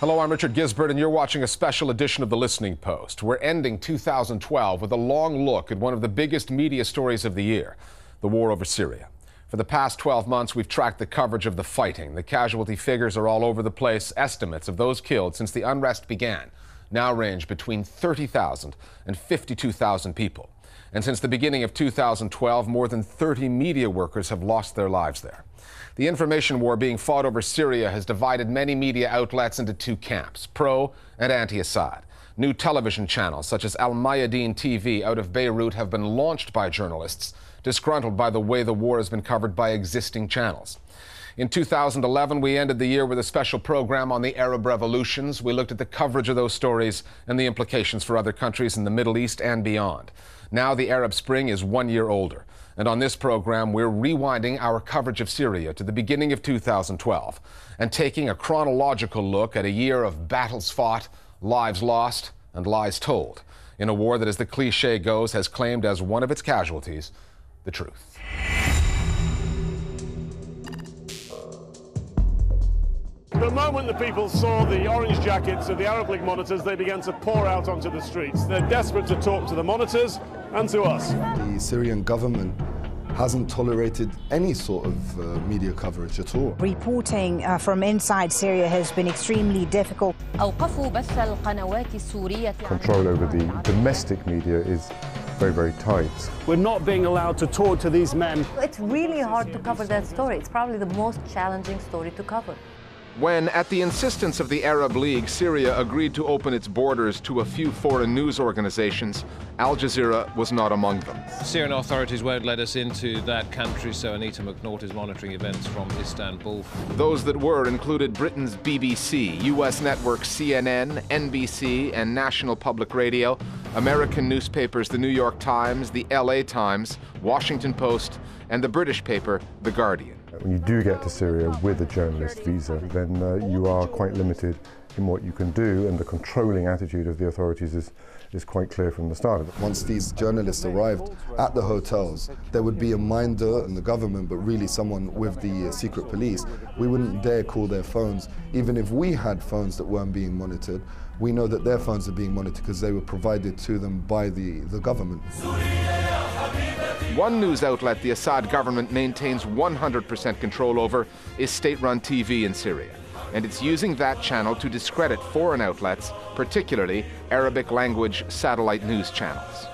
Hello, I'm Richard Gisbert, and you're watching a special edition of The Listening Post. We're ending 2012 with a long look at one of the biggest media stories of the year, the war over Syria. For the past 12 months, we've tracked the coverage of the fighting. The casualty figures are all over the place. Estimates of those killed since the unrest began now range between 30,000 and 52,000 people. And since the beginning of 2012, more than 30 media workers have lost their lives there. The information war being fought over Syria has divided many media outlets into two camps, pro and anti-Assad. New television channels such as Al-Mayadeen TV out of Beirut have been launched by journalists disgruntled by the way the war has been covered by existing channels. In 2011, we ended the year with a special program on the Arab revolutions. We looked at the coverage of those stories and the implications for other countries in the Middle East and beyond. Now the Arab Spring is 1 year older. And on this program, we're rewinding our coverage of Syria to the beginning of 2012 and taking a chronological look at a year of battles fought, lives lost, and lies told in a war that, as the cliché goes, has claimed as one of its casualties the truth. The moment the people saw the orange jackets of the Arab League monitors, they began to pour out onto the streets. They're desperate to talk to the monitors and to us. The Syrian government hasn't tolerated any sort of media coverage at all. Reporting from inside Syria has been extremely difficult. Control over the domestic media is very, very tight. We're not being allowed to talk to these men. It's really hard to cover that story. It's probably the most challenging story to cover. When, at the insistence of the Arab League, Syria agreed to open its borders to a few foreign news organizations, Al Jazeera was not among them. Syrian authorities won't let us into that country, so Anita McNaught is monitoring events from Istanbul. Those that were included Britain's BBC, US networks CNN, NBC, and National Public Radio, American newspapers The New York Times, the LA Times, Washington Post, and the British paper The Guardian. When you do get to Syria with a journalist visa, then you are quite limited in what you can do, and the controlling attitude of the authorities is quite clear from the start of it. Once these journalists arrived at the hotels, there would be a minder in the government, but really someone with the secret police. We wouldn't dare call their phones. Even if we had phones that weren't being monitored, we know that their phones are being monitored because they were provided to them by the government. One news outlet the Assad government maintains 100% control over is state-run TV in Syria. And it's using that channel to discredit foreign outlets, particularly Arabic-language satellite news channels.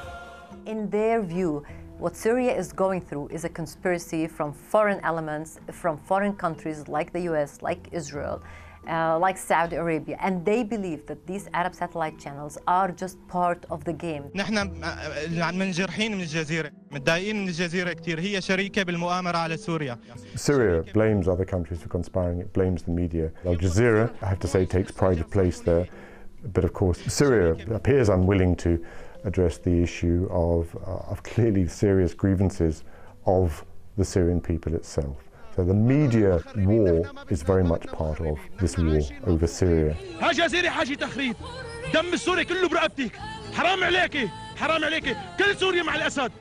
In their view, what Syria is going through is a conspiracy from foreign elements, from foreign countries like the US, like Israel, like Saudi Arabia, and they believe that these Arab satellite channels are just part of the game. نحن منجرحين من الجزيرة، متضايقين من الجزيرة كثير، هي شريكة بالمؤامرة على سوريا. Syria blames other countries for conspiring, it blames the media. Al Jazeera, I have to say, takes pride of place there, but of course Syria appears unwilling to address the issue of clearly serious grievances of the Syrian people itself. So the media war is very much part of this war over Syria.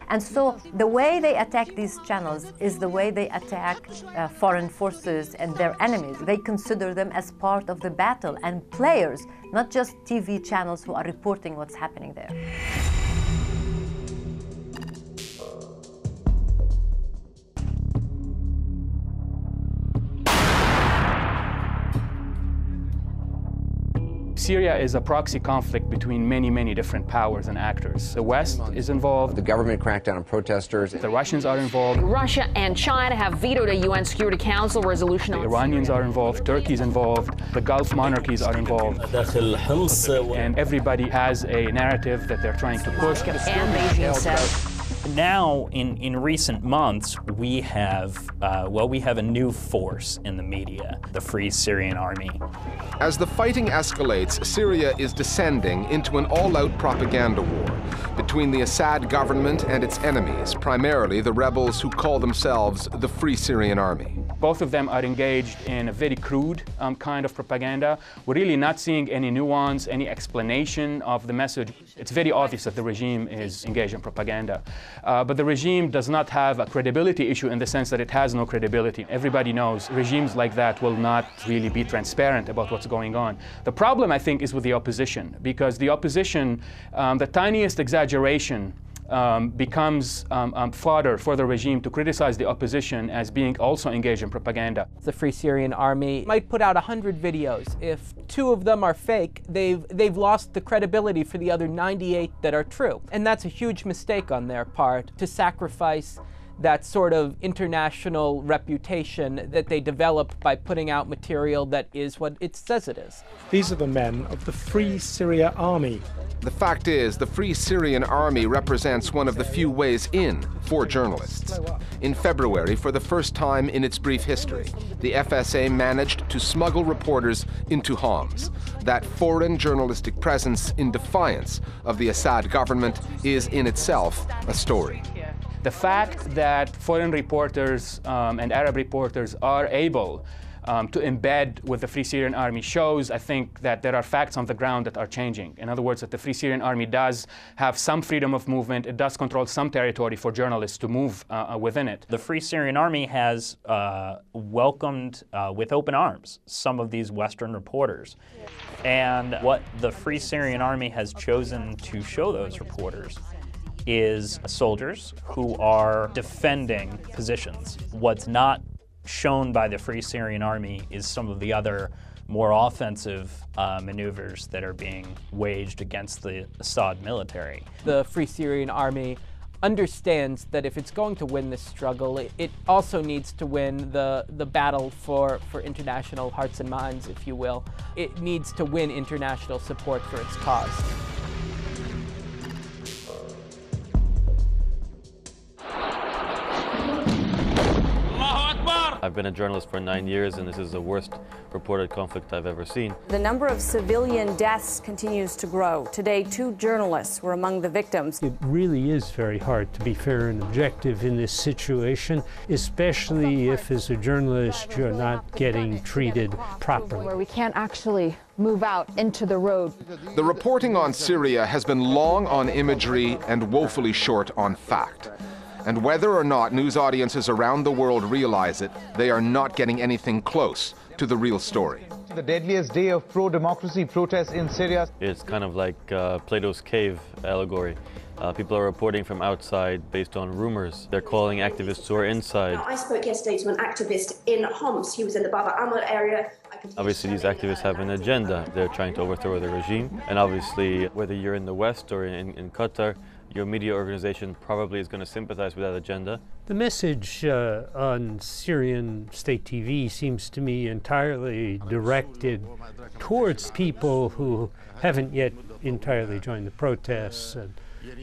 And so the way they attack these channels is the way they attack foreign forces and their enemies. They consider them as part of the battle and players, not just TV channels who are reporting what's happening there. Syria is a proxy conflict between many different powers and actors. The West is involved. The government crackdown on protesters. The Russians are involved. Russia and China have vetoed a UN Security Council resolution. The Iranians are involved. Turkey's involved. The Gulf monarchies are involved. And everybody has a narrative that they're trying to push. And Beijing says. Now, in recent months, we have a new force in the media, the Free Syrian Army. As the fighting escalates, Syria is descending into an all-out propaganda war between the Assad government and its enemies, primarily the rebels who call themselves the Free Syrian Army. Both of them are engaged in a very crude kind of propaganda. We're really not seeing any nuance, any explanation of the message. It's very obvious that the regime is engaged in propaganda. But the regime does not have a credibility issue in the sense that it has no credibility. Everybody knows regimes like that will not really be transparent about what's going on. The problem, I think, is with the opposition, because the opposition, the tiniest exaggeration becomes fodder for the regime to criticize the opposition as being also engaged in propaganda. The Free Syrian Army might put out 100 videos. If 2 of them are fake, they've lost the credibility for the other 98 that are true. And that's a huge mistake on their part, to sacrifice that sort of international reputation that they develop by putting out material that is what it says it is. These are the men of the Free Syria Army. The fact is, the Free Syrian Army represents one of the few ways in for journalists. In February, for the first time in its brief history, the FSA managed to smuggle reporters into Homs. That foreign journalistic presence in defiance of the Assad government is in itself a story. The fact that foreign reporters and Arab reporters are able to embed with the Free Syrian Army shows, I think, that there are facts on the ground that are changing. In other words, that the Free Syrian Army does have some freedom of movement. It does control some territory for journalists to move within it. The Free Syrian Army has welcomed with open arms some of these Western reporters. And what the Free Syrian Army has chosen to show those reporters is soldiers who are defending positions. What's not shown by the Free Syrian Army is some of the other more offensive maneuvers that are being waged against the Assad military. The Free Syrian Army understands that if it's going to win this struggle, it also needs to win the battle for international hearts and minds, if you will. It needs to win international support for its cause. I've been a journalist for 9 years, and this is the worst reported conflict I've ever seen. The number of civilian deaths continues to grow. Today, 2 journalists were among the victims. It really is very hard to be fair and objective in this situation, especially if, as a journalist, you're not getting treated properly. Where we can't actually move out into the road. The reporting on Syria has been long on imagery and woefully short on fact. And whether or not news audiences around the world realize it, they are not getting anything close to the real story. The deadliest day of pro-democracy protests in Syria. It's kind of like Plato's cave allegory. People are reporting from outside based on rumors. They're calling activists who are inside. I spoke yesterday to an activist in Homs. He was in the Baba Amr area. Obviously, these activists have an agenda. They're trying to overthrow the regime. And obviously, whether you're in the West or in Qatar, your media organization probably is going to sympathize with that agenda. The message on Syrian state TV seems to me entirely directed towards people who haven't yet entirely joined the protests and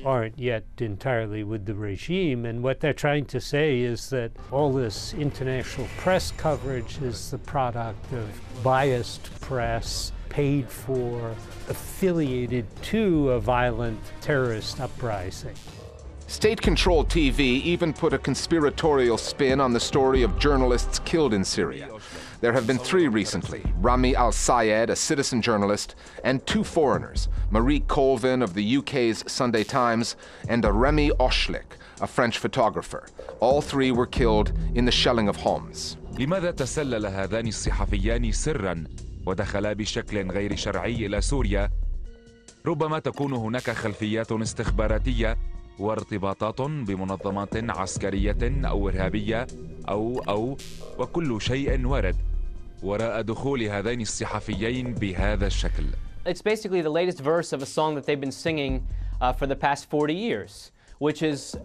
aren't yet entirely with the regime. And what they're trying to say is that all this international press coverage is the product of biased press, paid for, affiliated to a violent terrorist uprising. State-controlled TV even put a conspiratorial spin on the story of journalists killed in Syria. There have been 3 recently: Rami al-Assad, a citizen journalist, and 2 foreigners, Marie Colvin of the UK's Sunday Times and Remy Oshlik, a French photographer. All 3 were killed in the shelling of Homs. لماذا تسلل هذان الصحفيان سراً ودخلا بشكل غير شرعي إلى سوريا؟ ربما تكون هناك خلفيات استخباراتية وارتباطات بمنظمات عسكرية أو إرهابية أو وكل شيء وارد وراء دخول هذين الصحفيين بهذا الشكل. It's basically the latest verse of a song that they've been singing for the past 40 years, which is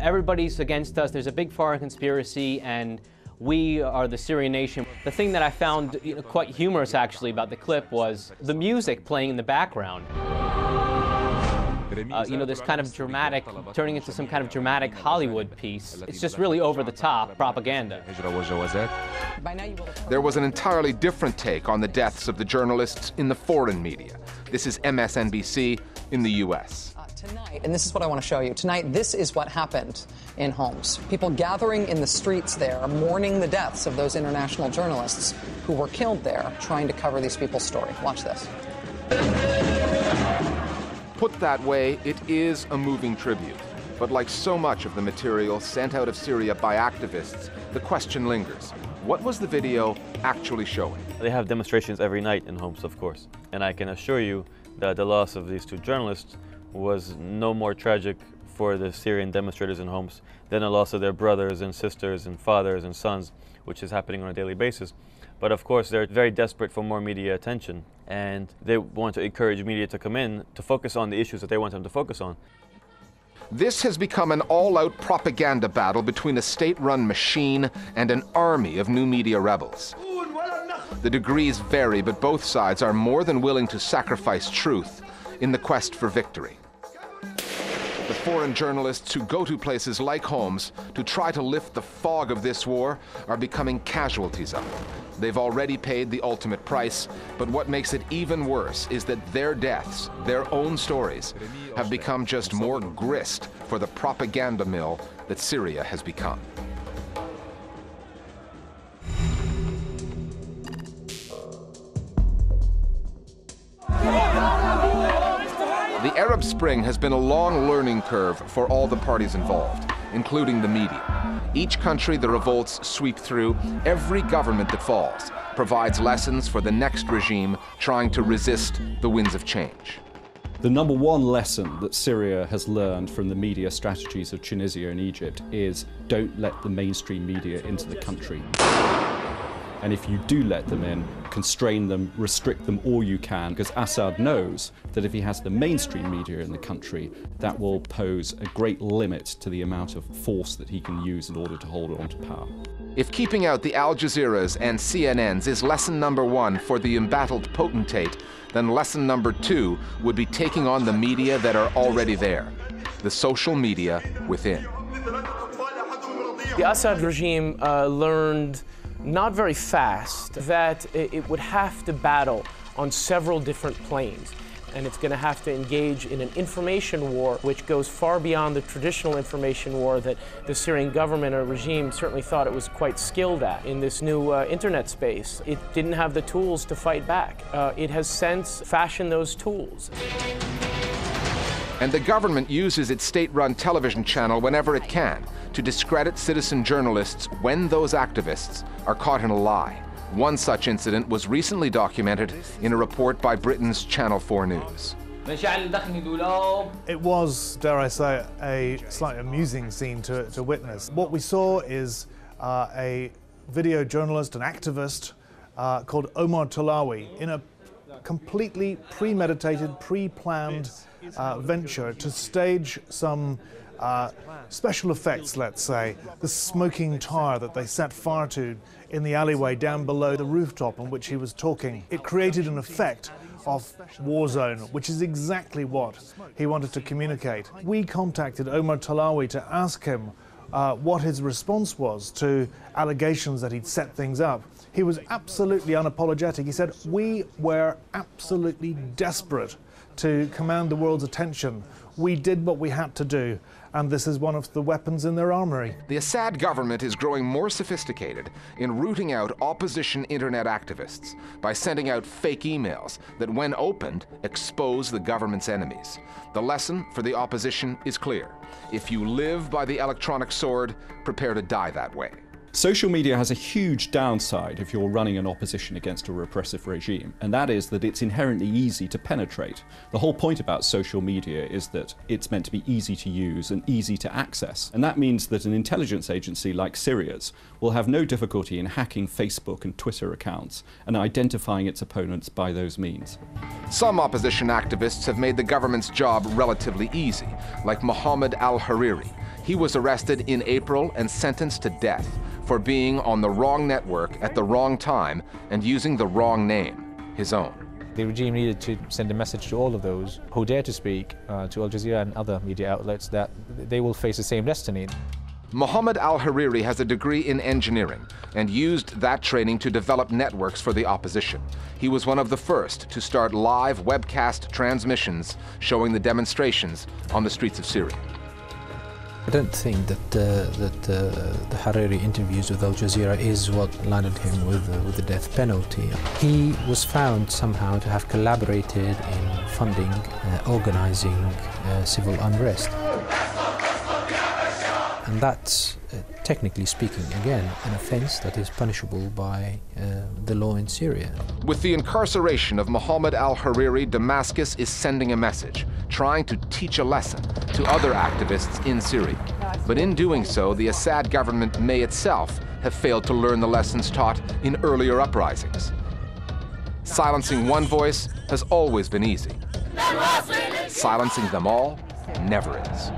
everybody's against us, there's a big foreign conspiracy, and we are the Syrian nation. The thing that I found quite humorous actually about the clip was the music playing in the background. This kind of dramatic, turning into some kind of dramatic Hollywood piece. It's just really over-the-top propaganda. There was an entirely different take on the deaths of the journalists in the foreign media. This is MSNBC in the US. Tonight, and this is what I want to show you. Tonight, this is what happened in Homs. People gathering in the streets there, mourning the deaths of those international journalists who were killed there, trying to cover these people's story. Watch this. Put that way, it is a moving tribute. But like so much of the material sent out of Syria by activists, the question lingers. What was the video actually showing? They have demonstrations every night in Homs, of course. And I can assure you that the loss of these two journalists was no more tragic for the Syrian demonstrators in Homs than the loss of their brothers and sisters and fathers and sons, which is happening on a daily basis. But of course, they're very desperate for more media attention, and they want to encourage media to come in to focus on the issues that they want them to focus on. This has become an all-out propaganda battle between a state-run machine and an army of new media rebels. The degrees vary, but both sides are more than willing to sacrifice truth in the quest for victory. The foreign journalists who go to places like Homs to try to lift the fog of this war are becoming casualties of it. They've already paid the ultimate price, but what makes it even worse is that their deaths, their own stories, have become just more grist for the propaganda mill that Syria has become. The Arab Spring has been a long learning curve for all the parties involved, including the media. Each country the revolts sweep through, every government that falls, provides lessons for the next regime trying to resist the winds of change. The number one lesson that Syria has learned from the media strategies of Tunisia and Egypt is don't let the mainstream media into the country. And if you do let them in, constrain them, restrict them all you can, because Assad knows that if he has the mainstream media in the country, that will pose a great limit to the amount of force that he can use in order to hold on to power. If keeping out the Al Jazeeras and CNNs is lesson number one for the embattled potentate, then lesson number two would be taking on the media that are already there, the social media within. The Assad regime learned not very fast that it would have to battle on several different planes. And it's going to have to engage in an information war which goes far beyond the traditional information war that the Syrian government or regime certainly thought it was quite skilled at in this new internet space. It didn't have the tools to fight back. It has since fashioned those tools. And the government uses its state-run television channel whenever it can to discredit citizen journalists when those activists are caught in a lie. One such incident was recently documented in a report by Britain's Channel 4 News. It was, dare I say, a slightly amusing scene to witness. What we saw is a video journalist, an activist called Omar Talawi, in a completely premeditated, pre-planned venture to stage some special effects, let's say, the smoking tar that they set fire to in the alleyway down below the rooftop on which he was talking. It created an effect of war zone, which is exactly what he wanted to communicate. We contacted Omar Talawi to ask him what his response was to allegations that he'd set things up. He was absolutely unapologetic. He said, "We were absolutely desperate to command the world's attention. We did what we had to do, and this is one of the weapons in their armory." The Assad government is growing more sophisticated in rooting out opposition internet activists by sending out fake emails that, when opened, expose the government's enemies. The lesson for the opposition is clear. If you live by the electronic sword, prepare to die that way. Social media has a huge downside if you're running an opposition against a repressive regime, and that is that it's inherently easy to penetrate. The whole point about social media is that it's meant to be easy to use and easy to access, and that means that an intelligence agency like Syria's will have no difficulty in hacking Facebook and Twitter accounts and identifying its opponents by those means. Some opposition activists have made the government's job relatively easy, like Mohammed al-Hariri. He was arrested in April and sentenced to death for being on the wrong network at the wrong time and using the wrong name, his own. The regime needed to send a message to all of those who dare to speak to Al Jazeera and other media outlets that they will face the same destiny. Mohammed al-Hariri has a degree in engineering and used that training to develop networks for the opposition. He was one of the first to start live webcast transmissions showing the demonstrations on the streets of Syria. I don't think that the Hariri interviews with Al Jazeera is what landed him with the death penalty. He was found somehow to have collaborated in funding, organizing civil unrest. And that's, technically speaking, again, an offense that is punishable by the law in Syria. With the incarceration of Mohammed al-Hariri, Damascus is sending a message, trying to teach a lesson to other activists in Syria. But in doing so, the Assad government may itself have failed to learn the lessons taught in earlier uprisings. Silencing one voice has always been easy. Silencing them all never is.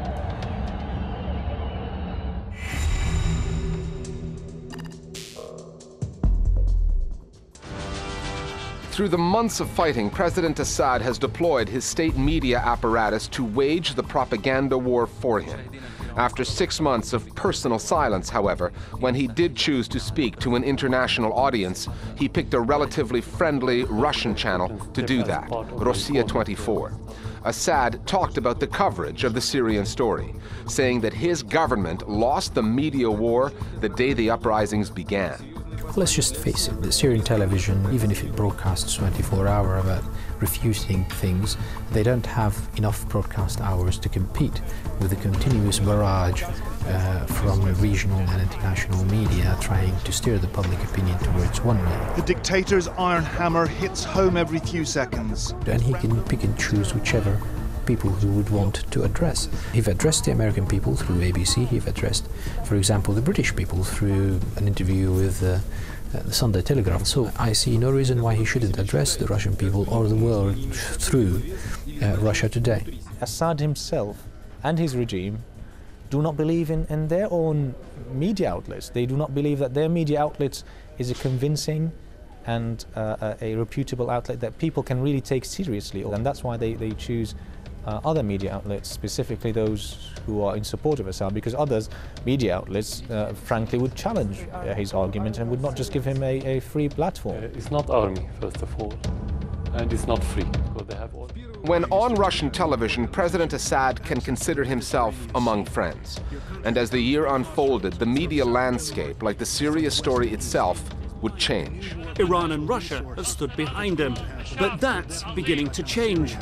Through the months of fighting, President Assad has deployed his state media apparatus to wage the propaganda war for him. After 6 months of personal silence, however, when he did choose to speak to an international audience, he picked a relatively friendly Russian channel to do that, Rossiya 24. Assad talked about the coverage of the Syrian story, saying that his government lost the media war the day the uprisings began. Let's just face it, the Syrian television, even if it broadcasts 24 hours about refuting things, they don't have enough broadcast hours to compete with the continuous barrage from regional and international media trying to steer the public opinion towards one way. The dictator's iron hammer hits home every few seconds. And he can pick and choose whichever people who would want to address. He've addressed the American people through ABC, he've addressed, for example, the British people through an interview with the Sunday Telegraph. So I see no reason why he shouldn't address the Russian people or the world through Russia Today. Assad himself and his regime do not believe in their own media outlets. They do not believe that their media outlets is a convincing and a reputable outlet that people can really take seriously. And that's why they choose other media outlets, specifically those who are in support of Assad, because others, media outlets, frankly, would challenge his argument and would not just give him a free platform. It's not army, first of all, and it's not free, because they have all... When on Russian television, President Assad can consider himself among friends. And as the year unfolded, the media landscape, like the Syria story itself, would change. Iran and Russia have stood behind him, but that's beginning to change.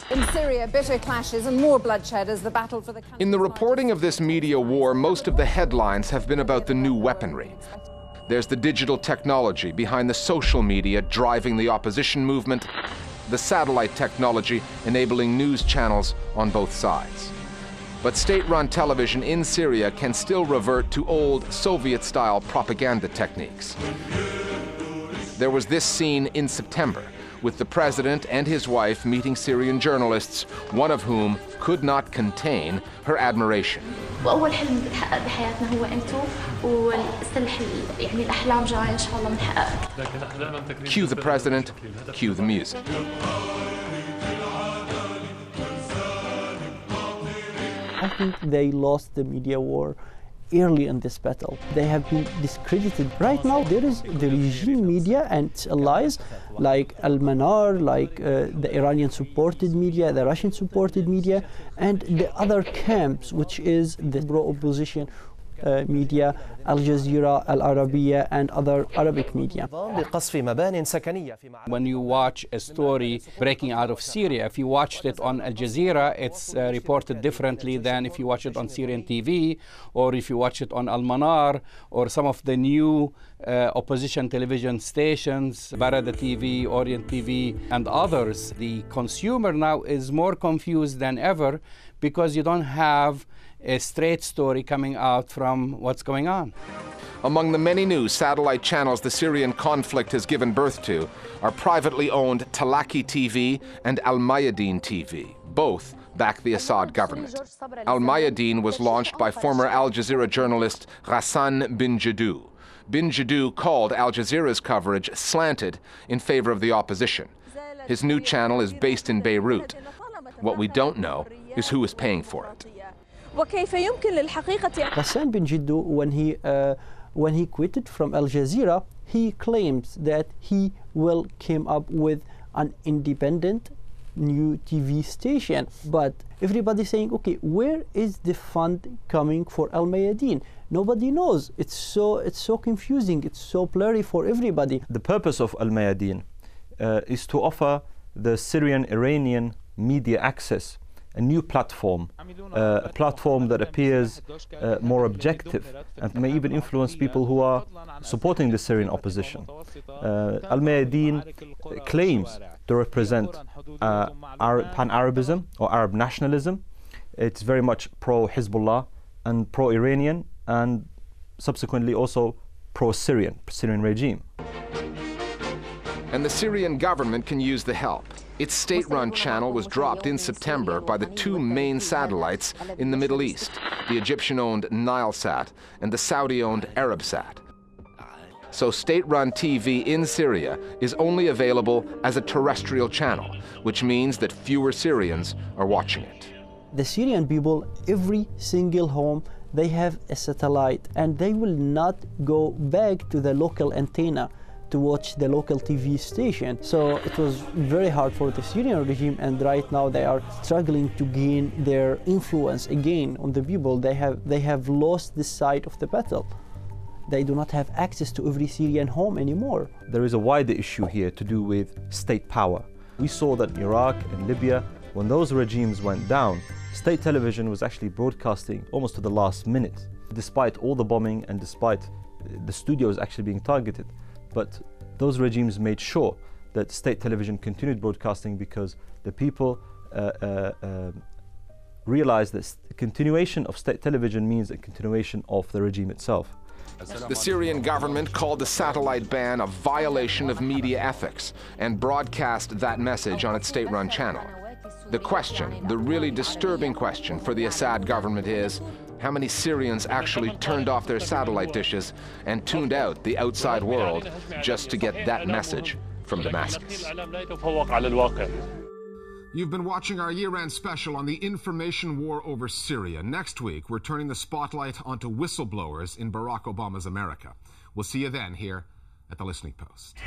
In Syria, bitter clashes and more bloodshed as the battle for the country... In the reporting of this media war, most of the headlines have been about the new weaponry. There's the digital technology behind the social media driving the opposition movement, the satellite technology enabling news channels on both sides. But state-run television in Syria can still revert to old Soviet-style propaganda techniques. There was this scene in September, with the president and his wife meeting Syrian journalists, one of whom could not contain her admiration. وأول حلم بتحقق بحياتنا هو أنتو والسلح يعني الأحلام جاية إن شاء الله بنحققها. Cue the president, cue the music. I think they lost the media war early in this battle. They have been discredited. Right now there is the regime media and its allies like Al-Manar, like the Iranian supported media, the Russian supported media, and the other camps, which is the pro-opposition media, Al Jazeera, Al Arabiya, and other Arabic media. When you watch a story breaking out of Syria, if you watched it on Al Jazeera, it's reported differently than if you watch it on Syrian TV, or if you watch it on Al-Manar, or some of the new opposition television stations, Barada TV, Orient TV, and others. The consumer now is more confused than ever because you don't have a straight story coming out from what's going on. Among the many new satellite channels the Syrian conflict has given birth to are privately owned Talaki TV and Al-Mayadeen TV. Both back the Assad government. Al-Mayadeen was launched by former Al Jazeera journalist Ghassan bin Jadou. Bin Jadou called Al Jazeera's coverage slanted in favor of the opposition. His new channel is based in Beirut. What we don't know is who is paying for it. Ghassan bin Jiddu, when he quitted from Al Jazeera, he claims that he will come up with an independent new TV station. But everybody's saying, okay, where is the fund coming for Al Mayadeen? Nobody knows. It's so confusing. It's so blurry for everybody. The purpose of Al Mayadeen is to offer the Syrian-Iranian media access a new platform, a platform that appears more objective and may even influence people who are supporting the Syrian opposition. Al Mayadeen claims to represent pan-Arabism or Arab nationalism. It's very much pro-Hezbollah and pro-Iranian and subsequently also pro-Syrian regime. And the Syrian government can use the help. Its state-run channel was dropped in September by the two main satellites in the Middle East, the Egyptian-owned Nilesat and the Saudi-owned Arabsat. So state-run TV in Syria is only available as a terrestrial channel, which means that fewer Syrians are watching it. The Syrian people, every single home, they have a satellite, and they will not go back to the local antenna to watch the local TV station. So it was very hard for the Syrian regime, and right now they are struggling to gain their influence again on the people. They have lost this side of the battle. They do not have access to every Syrian home anymore. There is a wider issue here to do with state power. We saw that in Iraq and Libya, when those regimes went down, state television was actually broadcasting almost to the last minute, despite all the bombing and despite the studios actually being targeted. But those regimes made sure that state television continued broadcasting because the people realized that the continuation of state television means a continuation of the regime itself. The Syrian government called the satellite ban a violation of media ethics and broadcast that message on its state-run channel. The question, the really disturbing question for the Assad government is, how many Syrians actually turned off their satellite dishes and tuned out the outside world just to get that message from Damascus? You've been watching our year-end special on the information war over Syria. Next week, we're turning the spotlight onto whistleblowers in Barack Obama's America. We'll see you then here at The Listening Post.